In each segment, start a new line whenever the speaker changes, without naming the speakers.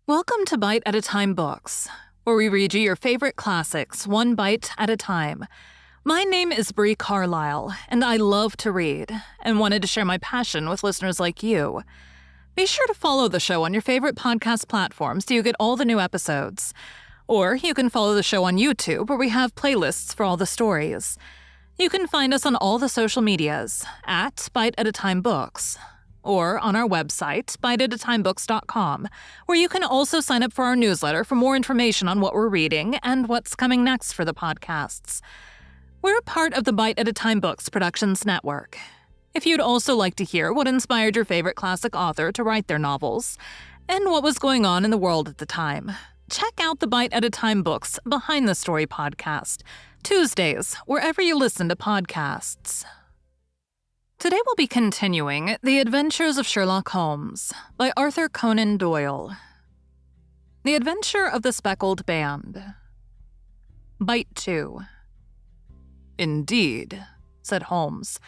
Welcome to Bite at a Time Books, where we read you your favorite classics one bite at a time. My name is Bree Carlile, and I love to read, and wanted to share my passion with listeners like you. Be sure to follow the show on your favorite podcast platforms so you get all the new episodes. Or you can follow the show on YouTube, where we have playlists for all the stories. You can find us on all the social medias, at Bite at a Time Books, or on our website, biteatatimebooks.com, where you can also sign up for our newsletter for more information on what we're reading and what's coming next for the podcasts. We're part of the Bite at a Time Books Productions Network. If you'd also like to hear what inspired your favorite classic author to write their novels, and what was going on in the world at the time, check out the Bite at a Time Books Behind the Story podcast, Tuesdays, wherever you listen to podcasts. Today we'll be continuing The Adventures of Sherlock Holmes by Arthur Conan Doyle. The Adventure of the Speckled Band. Bite 2. "Indeed," said Holmes.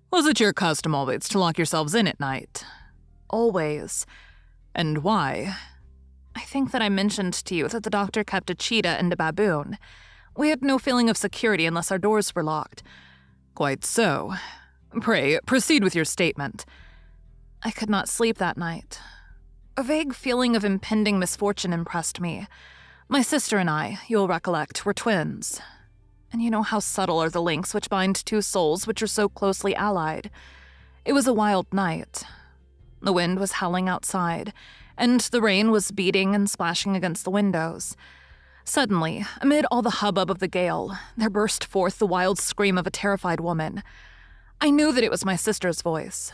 "Was it your custom always to lock yourselves in at night?" "Always." "And why?" "I think that I mentioned to you that the doctor kept a cheetah and a baboon. We had no feeling of security unless our doors were locked." "Quite so. Pray, proceed with your statement." "I could not sleep that night. A vague feeling of impending misfortune impressed me. My sister and I, you'll recollect, were twins. And you know how subtle are the links which bind two souls which are so closely allied. It was a wild night. The wind was howling outside, and the rain was beating and splashing against the windows. Suddenly, amid all the hubbub of the gale, there burst forth the wild scream of a terrified woman. I knew that it was my sister's voice.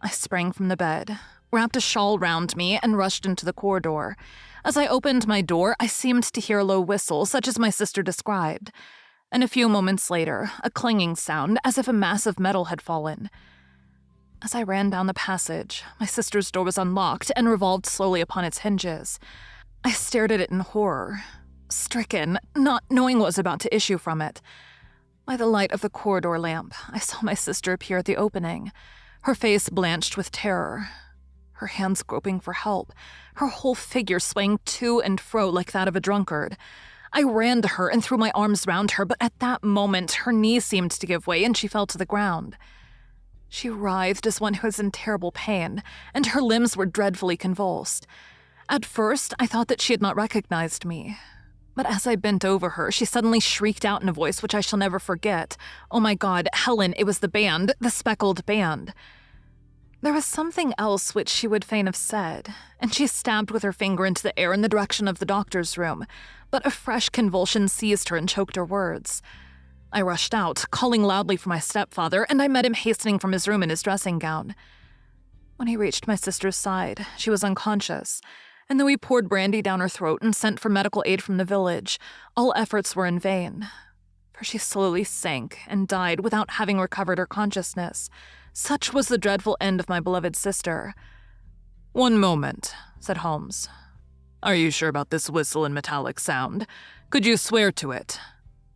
I sprang from the bed, wrapped a shawl round me, and rushed into the corridor. As I opened my door, I seemed to hear a low whistle, such as my sister described, and a few moments later, a clanging sound, as if a mass of metal had fallen. As I ran down the passage, my sister's door was unlocked and revolved slowly upon its hinges. I stared at it in horror, stricken, not knowing what was about to issue from it. By the light of the corridor lamp, I saw my sister appear at the opening, her face blanched with terror, her hands groping for help, her whole figure swaying to and fro like that of a drunkard. I ran to her and threw my arms round her, but at that moment her knees seemed to give way and she fell to the ground. She writhed as one who is in terrible pain, and her limbs were dreadfully convulsed. At first, I thought that she had not recognized me. But as I bent over her, she suddenly shrieked out in a voice which I shall never forget. "Oh my God, Helen, it was the band, the Speckled Band." There was something else which she would fain have said, and she stabbed with her finger into the air in the direction of the doctor's room, but a fresh convulsion seized her and choked her words. I rushed out, calling loudly for my stepfather, and I met him hastening from his room in his dressing gown. When he reached my sister's side, she was unconscious, and though we poured brandy down her throat and sent for medical aid from the village, all efforts were in vain, for she slowly sank and died without having recovered her consciousness. Such was the dreadful end of my beloved sister. "One moment," said Holmes. "Are you sure about this whistle and metallic sound? Could you swear to it?"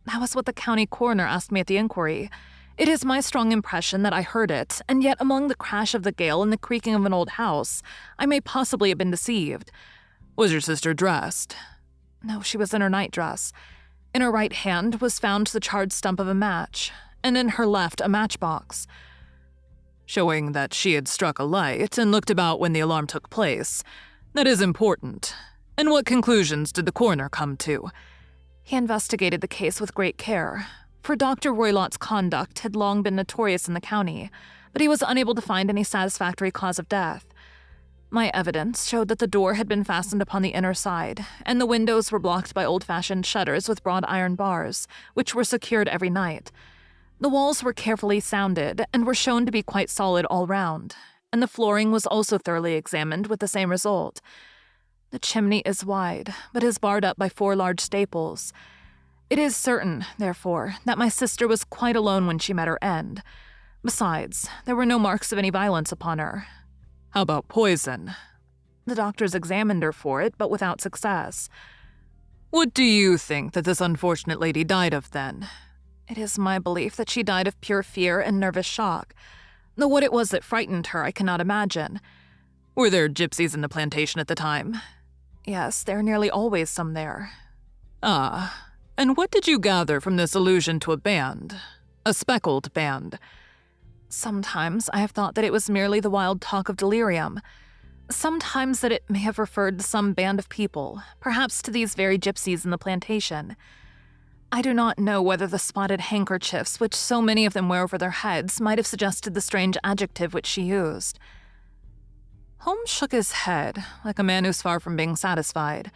"That was what the county coroner asked me at the inquiry. It is my strong impression that I heard it, and yet among the crash of the gale and the creaking of an old house, I may possibly have been deceived." "Was your sister dressed?" "No, she was in her nightdress. In her right hand was found the charred stump of a match, and in her left a matchbox." "Showing that she had struck a light and looked about when the alarm took place. That is important. And what conclusions did the coroner come to?" "He investigated the case with great care, for Dr. Roylott's conduct had long been notorious in the county, but he was unable to find any satisfactory cause of death. My evidence showed that the door had been fastened upon the inner side, and the windows were blocked by old-fashioned shutters with broad iron bars, which were secured every night. The walls were carefully sounded and were shown to be quite solid all round, and the flooring was also thoroughly examined with the same result. The chimney is wide, but is barred up by 4 large staples. It is certain, therefore, that my sister was quite alone when she met her end. Besides, there were no marks of any violence upon her." "How about poison?" "The doctors examined her for it, but without success." "What do you think that this unfortunate lady died of, then?" "It is my belief that she died of pure fear and nervous shock, though what it was that frightened her I cannot imagine." "Were there gypsies in the plantation at the time?" Yes, there are nearly always some there.
Ah, and what did you gather from this allusion to a band? A speckled band?
Sometimes I have thought that it was merely the wild talk of delirium. Sometimes that it may have referred to some band of people, perhaps to these very gypsies in the plantation. I do not know whether the spotted handkerchiefs which so many of them wear over their heads might have suggested the strange adjective which she used.
Holmes shook his head, like a man who's far from being satisfied.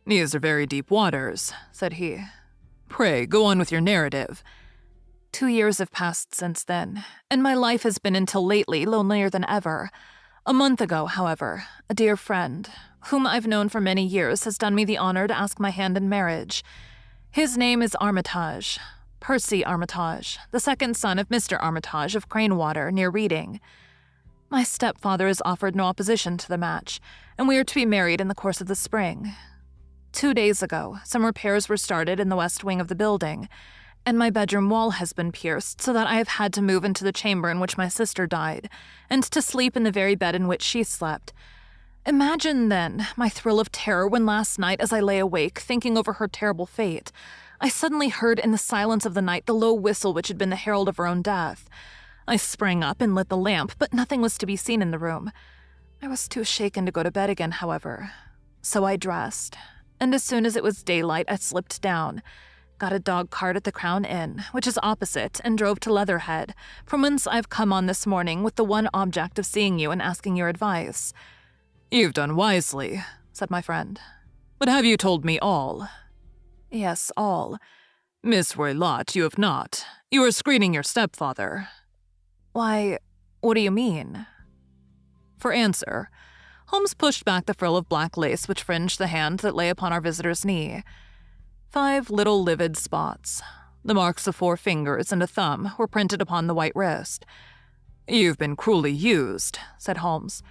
"These are very deep waters," said he. "Pray, go on with your narrative."
2 years have passed since then, and my life has been until lately lonelier than ever. A month ago, however, a dear friend, whom I've known for many years, has done me the honor to ask my hand in marriage. His name is Armitage, Percy Armitage, the second son of Mr. Armitage of Cranewater, near Reading. My stepfather has offered no opposition to the match, and we are to be married in the course of the spring. 2 days ago, some repairs were started in the west wing of the building, and my bedroom wall has been pierced so that I have had to move into the chamber in which my sister died, and to sleep in the very bed in which she slept. Imagine, then, my thrill of terror when last night, as I lay awake, thinking over her terrible fate, I suddenly heard in the silence of the night the low whistle which had been the herald of her own death. I sprang up and lit the lamp, but nothing was to be seen in the room. I was too shaken to go to bed again, however. So I dressed, and as soon as it was daylight, I slipped down, got a dog cart at the Crown Inn, which is opposite, and drove to Leatherhead, from whence I've come on this morning with the one object of seeing you and asking your advice.
"You've done wisely," said my friend. "But have you told me all?"
"Yes, all."
"Miss Roylott, you have not. You are screening your stepfather."
"Why, what do you mean?"
For answer, Holmes pushed back the frill of black lace which fringed the hand that lay upon our visitor's knee. 5 little livid spots, the marks of 4 fingers and a thumb, were printed upon the white wrist. "You've been cruelly used," said Holmes.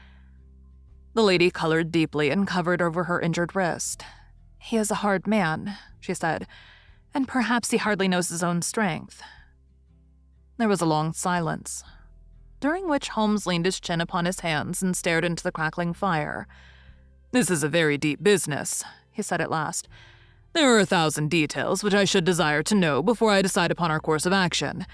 The lady colored deeply and covered over her injured wrist.
"He is a hard man," she said, "and perhaps he hardly knows his own strength."
There was a long silence, during which Holmes leaned his chin upon his hands and stared into the crackling fire. "This is a very deep business," he said at last. "There are 1,000 details which I should desire to know before I decide upon our course of action.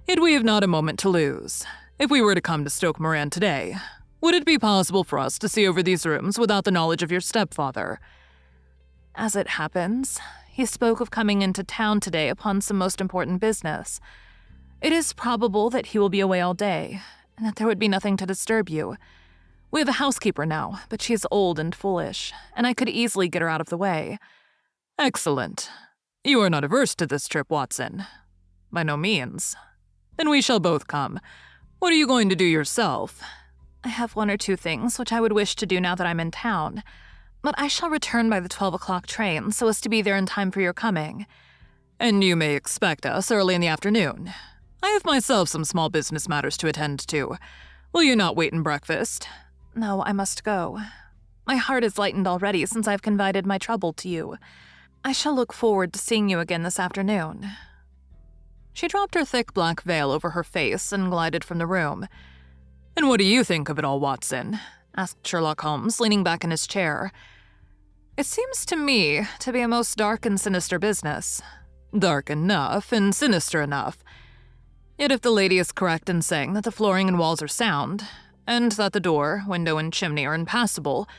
Yet we have not a moment to lose. If we were to come to Stoke Moran today, would it be possible for us to see over these rooms without the knowledge of your stepfather?"
"As it happens, he spoke of coming into town today upon some most important business. It is probable that he will be away all day, and that there would be nothing to disturb you. We have a housekeeper now, but she is old and foolish, and I could easily get her out of the way."
"Excellent. You are not averse to this trip, Watson?" "By no means." "Then we shall both come. What are you going to do yourself?"
"I have 1 or 2 things which I would wish to do now that I'm in town, but I shall return by the 12 o'clock train so as to be there in time for your coming."
"And you may expect us early in the afternoon. I have myself some small business matters to attend to. Will you not wait and breakfast?"
"No, I must go. My heart is lightened already since I've confided my trouble to you. I shall look forward to seeing you again this afternoon."
She dropped her thick black veil over her face and glided from the room. "And what do you think of it all, Watson?" asked Sherlock Holmes, leaning back in his chair.
"It seems to me to be a most dark and sinister business."
"Dark enough and sinister enough. Yet if the lady is correct in saying that the flooring and walls are sound, and that the door, window, and chimney are impassable,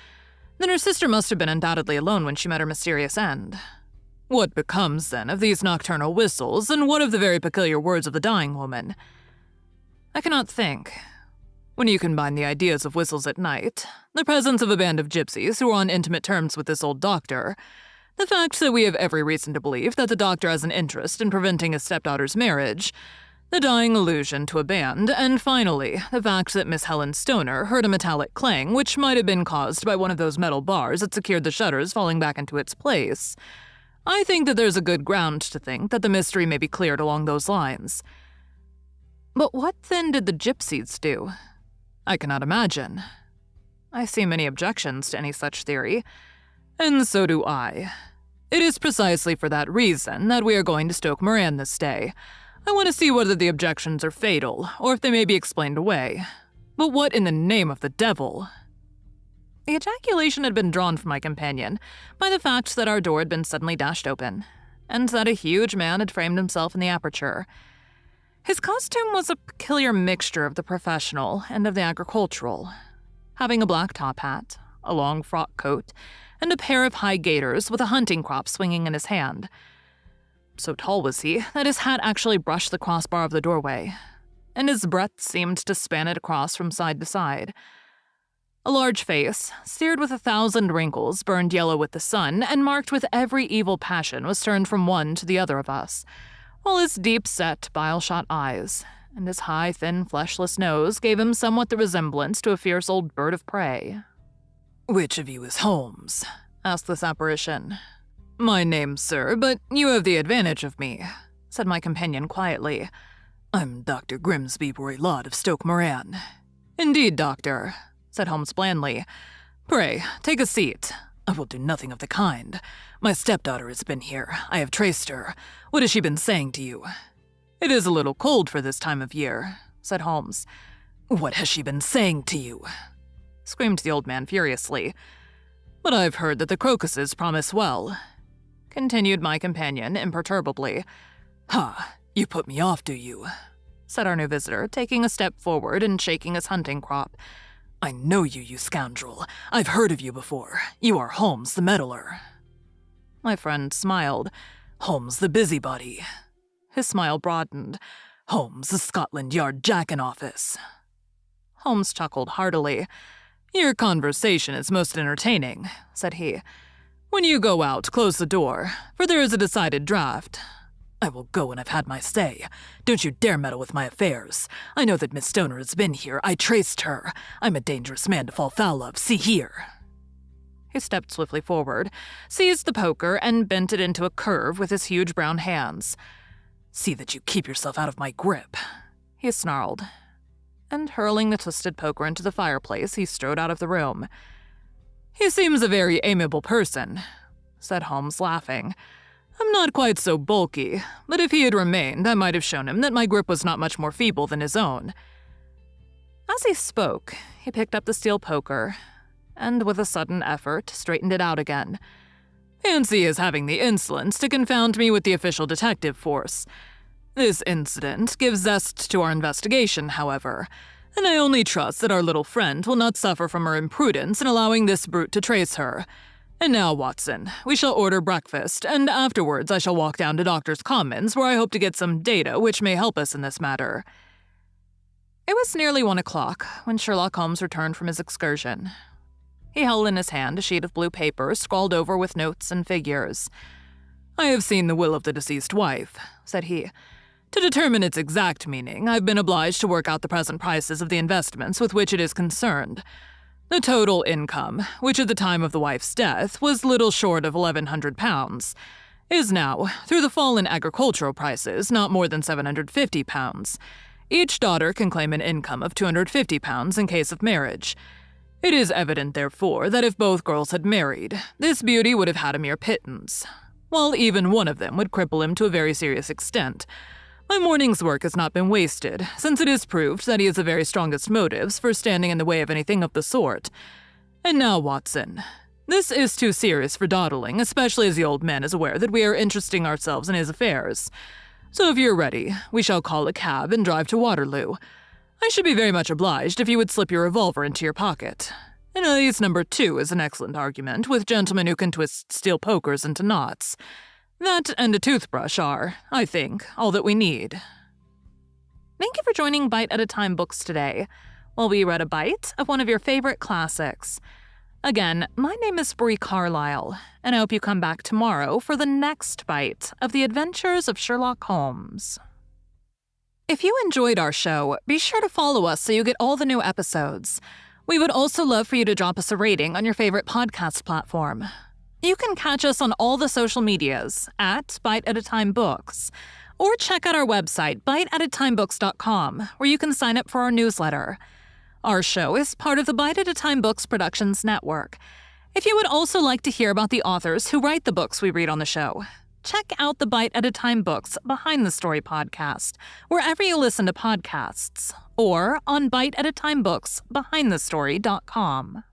then her sister must have been undoubtedly alone when she met her mysterious end. What becomes, then, of these nocturnal whistles, and what of the very peculiar words of the dying woman?" "I cannot think. When you combine the ideas of whistles at night, the presence of a band of gypsies who are on intimate terms with this old doctor, the fact that we have every reason to believe that the doctor has an interest in preventing his stepdaughter's marriage, the dying allusion to a band, and finally, the fact that Miss Helen Stoner heard a metallic clang which might have been caused by one of those metal bars that secured the shutters falling back into its place, I think that there's a good ground to think that the mystery may be cleared along those lines."
"But what then did the gypsies do?"
"I cannot imagine."
"I see many objections to any such theory."
"And so do I. It is precisely for that reason that we are going to Stoke Moran this day. I want to see whether the objections are fatal, or if they may be explained away. But what in the name of the devil?"
The ejaculation had been drawn from my companion by the fact that our door had been suddenly dashed open, and that a huge man had framed himself in the aperture. His costume was a peculiar mixture of the professional and of the agricultural, having a black top hat, a long frock coat, and a pair of high gaiters with a hunting crop swinging in his hand. So tall was he that his hat actually brushed the crossbar of the doorway, and his breadth seemed to span it across from side to side. A large face, seared with 1,000 wrinkles, burned yellow with the sun, and marked with every evil passion, was turned from one to the other of us, while his deep-set, bile-shot eyes and his high, thin, fleshless nose gave him somewhat the resemblance to a fierce old bird of prey.
"Which of you is Holmes?"
asked this apparition.
"My name's Sir, but you have the advantage of me," said my companion quietly. "I'm Dr. Grimsby Roylott of Stoke Moran."
"Indeed, doctor," said Holmes blandly.
"Pray, take a seat." "I will do nothing of the kind. My stepdaughter has been here. I have traced her. What has she been saying to you?"
"It is a little cold for this time of year," said Holmes.
"What has she been saying to you?"
screamed the old man furiously.
"But I've heard that the crocuses promise well,"
continued my companion imperturbably.
"Ha, you put me off, do you?"
said our new visitor, taking a step forward and shaking his hunting crop.
"I know you, you scoundrel. I've heard of you before. You are Holmes the meddler."
My friend smiled.
"Holmes the busybody."
His smile broadened.
"Holmes the Scotland Yard jack-in-office."
Holmes chuckled heartily.
"Your conversation is most entertaining," said he. "When you go out, close the door, for there is a decided draught." "I will go when I've had my say. Don't you dare meddle with my affairs. I know that Miss Stoner has been here. I traced her. I'm a dangerous man to fall foul of. See here."
He stepped swiftly forward, seized the poker, and bent it into a curve with his huge brown hands.
"See that you keep yourself out of my grip,"
he snarled. And hurling the twisted poker into the fireplace, he strode out of the room.
"He seems a very amiable person," said Holmes, laughing. "I'm not quite so bulky, but if he had remained, I might have shown him that my grip was not much more feeble than his own."
As he spoke, he picked up the steel poker, and with a sudden effort, straightened it out again.
"Fancy his having the insolence to confound me with the official detective force. This incident gives zest to our investigation, however, and I only trust that our little friend will not suffer from her imprudence in allowing this brute to trace her. And now, Watson, we shall order breakfast, and afterwards I shall walk down to Doctor's Commons, where I hope to get some data which may help us in this matter."
It was nearly 1 o'clock when Sherlock Holmes returned from his excursion. He held in his hand a sheet of blue paper scrawled over with notes and figures.
"I have seen the will of the deceased wife," said he. "To determine its exact meaning, I've been obliged to work out the present prices of the investments with which it is concerned. The total income, which at the time of the wife's death was little short of £1,100, is now, through the fall in agricultural prices, not more than £750. Each daughter can claim an income of £250 in case of marriage. It is evident, therefore, that if both girls had married, this beauty would have had a mere pittance, while even one of them would cripple him to a very serious extent. My morning's work has not been wasted, since it is proved that he has the very strongest motives for standing in the way of anything of the sort. And now, Watson, this is too serious for dawdling, especially as the old man is aware that we are interesting ourselves in his affairs. So if you're ready, we shall call a cab and drive to Waterloo. I should be very much obliged if you would slip your revolver into your pocket. And at least number 2 is an excellent argument, with gentlemen who can twist steel pokers into knots. That and a toothbrush are, I think, all that we need."
Thank you for joining Bite at a Time Books today, while we read a bite of one of your favorite classics. Again, my name is Bree Carlile, and I hope you come back tomorrow for the next bite of the adventures of Sherlock Holmes. If you enjoyed our show, be sure to follow us so you get all the new episodes. We would also love for you to drop us a rating on your favorite podcast platform. You can catch us on all the social medias at Bite at a Time Books, or check out our website, biteatatimebooks.com, where you can sign up for our newsletter. Our show is part of the Bite at a Time Books Productions Network. If you would also like to hear about the authors who write the books we read on the show, check out the Bite at a Time Books Behind the Story podcast, wherever you listen to podcasts, or on biteatatimebooksbehindthestory.com.